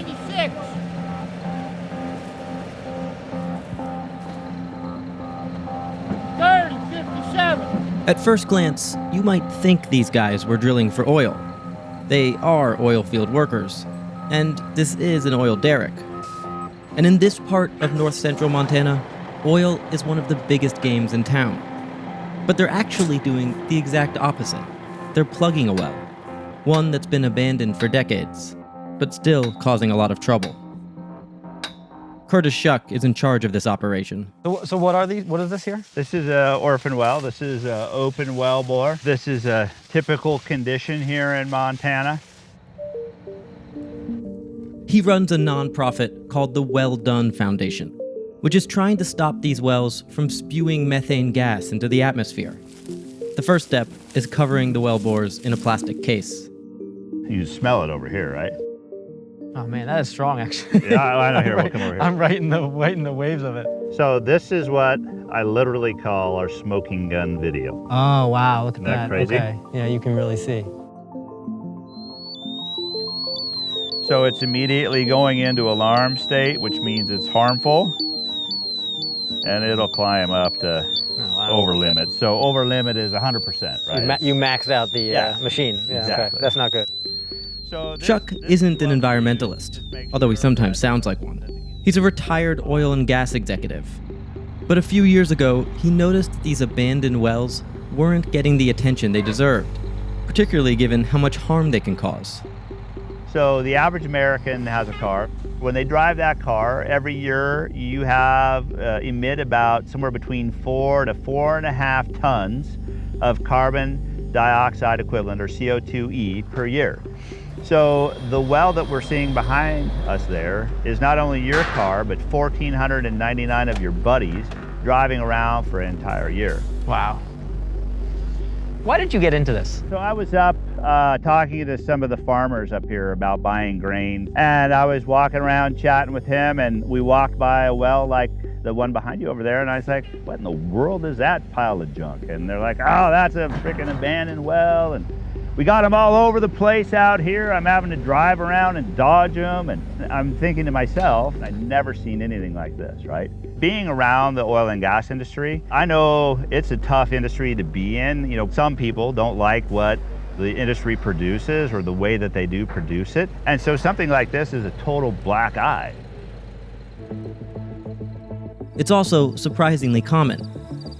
96. At first glance, you might think these guys were drilling for oil. They are oil field workers, and this is an oil derrick. And in this part of north central Montana, oil is one of the biggest games in town. But they're actually doing the exact opposite. They're plugging a well, one that's been abandoned for decades, but still causing a lot of trouble. Curtis Shuck is in charge of this operation. So what are these? What is this here? This is an orphan well. This is an open well bore. This is a typical condition here in Montana. He runs a nonprofit called the Well Done Foundation, which is trying to stop these wells from spewing methane gas into the atmosphere. The first step is covering the well bores in a plastic case. You smell it over here, right? Oh man, that is strong actually. Yeah, I know. Here, we'll come over here. I'm right in the waves of it. So this is what I literally call our smoking gun video. Oh wow, look at Isn't that that. crazy? Okay. Yeah, you can really see. So it's immediately going into alarm state, which means it's harmful, and it'll climb up to over limit. So over limit is 100%, right? You maxed out the machine. Yeah, exactly. Okay. That's not good. So Chuck isn't an environmentalist, although he sometimes sounds like one. He's a retired oil and gas executive. But a few years ago, he noticed these abandoned wells weren't getting the attention they deserved, particularly given how much harm they can cause. So the average American has a car. When they drive that car, every year you have emit about somewhere between 4 to 4.5 tons of carbon dioxide equivalent, or CO2e, per year. So the well that we're seeing behind us there is not only your car, but 1,499 of your buddies driving around for an entire year. Wow. Why did you get into this? So I was up talking to some of the farmers up here about buying grain, and I was walking around chatting with him, and we walked by a well like the one behind you over there, and I was like, what in the world is that pile of junk? And they're like, oh, that's a freaking abandoned well, and we got them all over the place out here. I'm having to drive around and dodge them, and I'm thinking to myself, I've never seen anything like this, right? Being around the oil and gas industry, I know it's a tough industry to be in. You know, some people don't like what the industry produces or the way that they do produce it. And so something like this is a total black eye. It's also surprisingly common.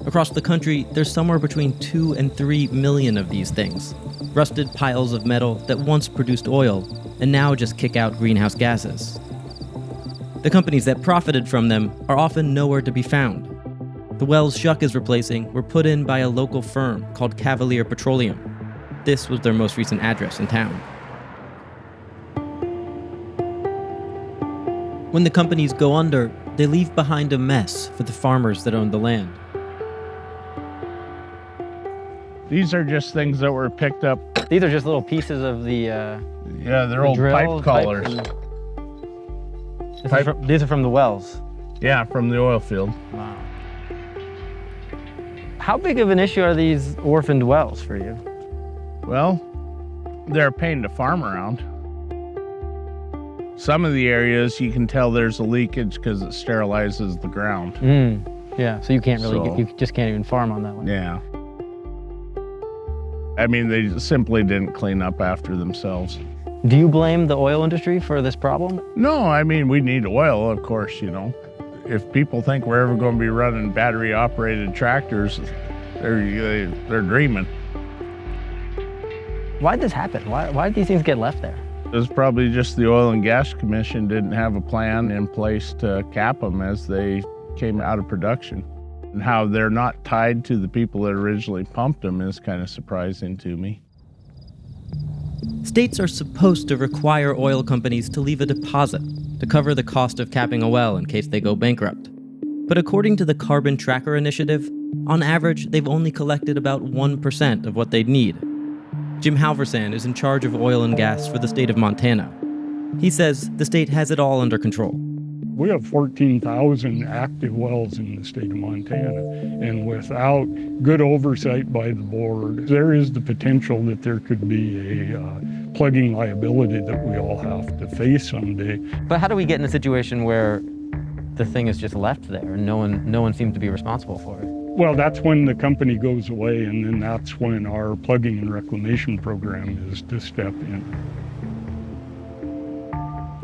Across the country, there's somewhere between 2 and 3 million of these things. Rusted piles of metal that once produced oil and now just kick out greenhouse gases. The companies that profited from them are often nowhere to be found. The wells Shuck is replacing were put in by a local firm called Cavalier Petroleum. This was their most recent address in town. When the companies go under, they leave behind a mess for the farmers that own the land. These are just things that were picked up. These are just little pieces of the Yeah, they're old pipe collars. These are from the wells. Yeah, from the oil field. Wow. How big of an issue are these orphaned wells for you? Well, they're a pain to farm around. Some of the areas you can tell there's a leakage because it sterilizes the ground. Yeah, so you can't really, you just can't even farm on that one. Yeah. I mean, they simply didn't clean up after themselves. Do you blame the oil industry for this problem? No, I mean, we need oil, of course, you know. If people think we're ever going to be running battery-operated tractors, they're dreaming. Why'd this happen? Why did these things get left there? It was probably just the Oil and Gas Commission didn't have a plan in place to cap them as they came out of production. And how they're not tied to the people that originally pumped them is kind of surprising to me. States are supposed to require oil companies to leave a deposit to cover the cost of capping a well in case they go bankrupt. But according to the Carbon Tracker Initiative, on average, they've only collected about 1% of what they'd need. Jim Halverson is in charge of oil and gas for the state of Montana. He says the state has it all under control. We have 14,000 active wells in the state of Montana, and without good oversight by the board, there is the potential that there could be a plugging liability that we all have to face someday. But how do we get in a situation where the thing is just left there and no one seems to be responsible for it? Well, that's when the company goes away, and then that's when our plugging and reclamation program is to step in.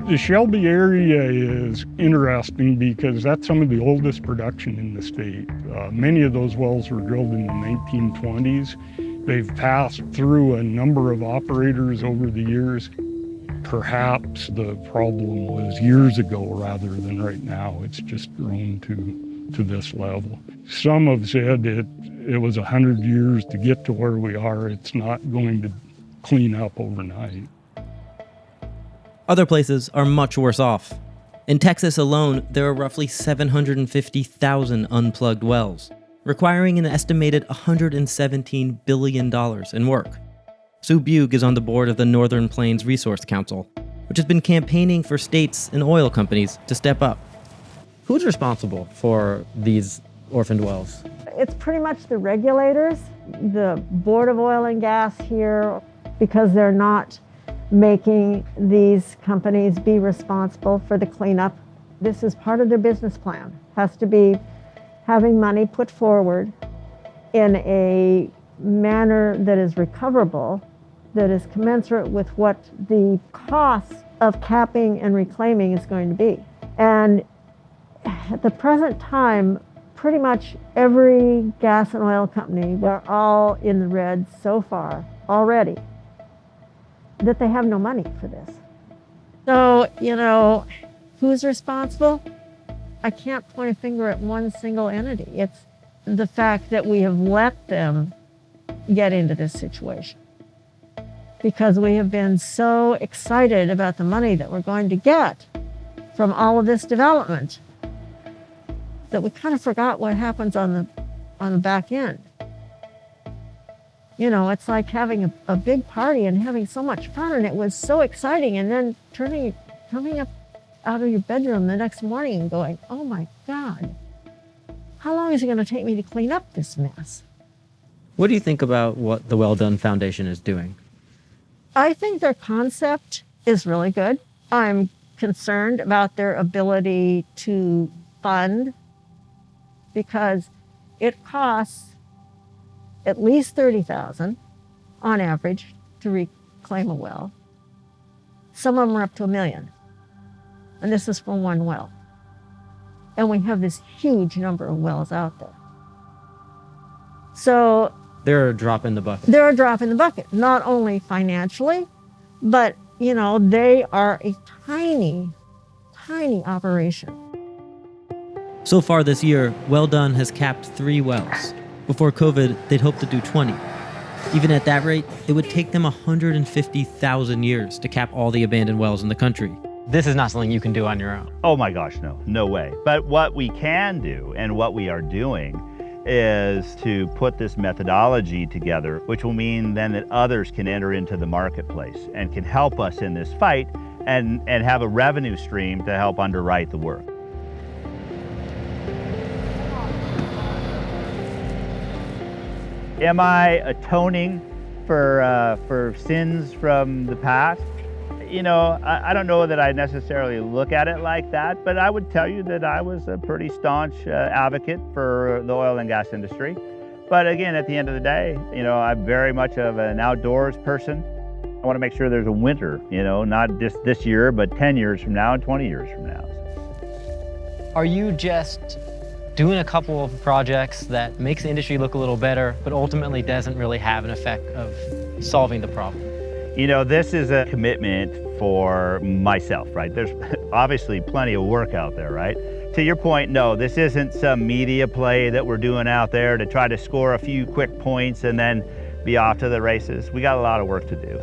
The Shelby area is interesting because that's some of the oldest production in the state. Many of those wells were drilled in the 1920s. They've passed through a number of operators over the years. Perhaps the problem was years ago rather than right now. It's just grown to this level. Some have said it was 100 years to get to where we are. It's not going to clean up overnight. Other places are much worse off. In Texas alone, there are roughly 750,000 unplugged wells, requiring an estimated $117 billion in work. Sue Bugh is on the board of the Northern Plains Resource Council, which has been campaigning for states and oil companies to step up. Who's responsible for these orphaned wells? It's pretty much the regulators, the Board of Oil and Gas here, because they're not making these companies be responsible for the cleanup. This is part of their business plan. Has to be having money put forward in a manner that is recoverable, that is commensurate with what the cost of capping and reclaiming is going to be. And at the present time, pretty much every gas and oil company, they're all in the red so far already, that they have no money for this. So, who's responsible? I can't point a finger at one single entity. It's the fact that we have let them get into this situation because we have been so excited about the money that we're going to get from all of this development that we kind of forgot what happens on the back end. It's like having a big party and having so much fun, and it was so exciting, and then coming up out of your bedroom the next morning and going, oh my God, how long is it going to take me to clean up this mess? What do you think about what the Well Done Foundation is doing? I think their concept is really good. I'm concerned about their ability to fund because it costs at least $30,000 on average to reclaim a well. Some of them are up to $1 million. And this is for one well. And we have this huge number of wells out there. So They're a drop in the bucket. they're a drop in the bucket, not only financially, but they are a tiny, tiny operation. So far this year, Well Done has capped 3 wells. Before COVID, they'd hoped to do 20. Even at that rate, it would take them 150,000 years to cap all the abandoned wells in the country. This is not something you can do on your own. Oh my gosh, no way. But what we can do and what we are doing is to put this methodology together, which will mean then that others can enter into the marketplace and can help us in this fight and have a revenue stream to help underwrite the work. Am I atoning for sins from the past? I don't know that I necessarily look at it like that, but I would tell you that I was a pretty staunch advocate for the oil and gas industry. But again, at the end of the day, I'm very much of an outdoors person. I want to make sure there's a winter, not just this year, but 10 years from now and 20 years from now. Are you just doing a couple of projects that makes the industry look a little better, but ultimately doesn't really have an effect of solving the problem? This is a commitment for myself, right? There's obviously plenty of work out there, right? To your point, no, this isn't some media play that we're doing out there to try to score a few quick points and then be off to the races. We got a lot of work to do.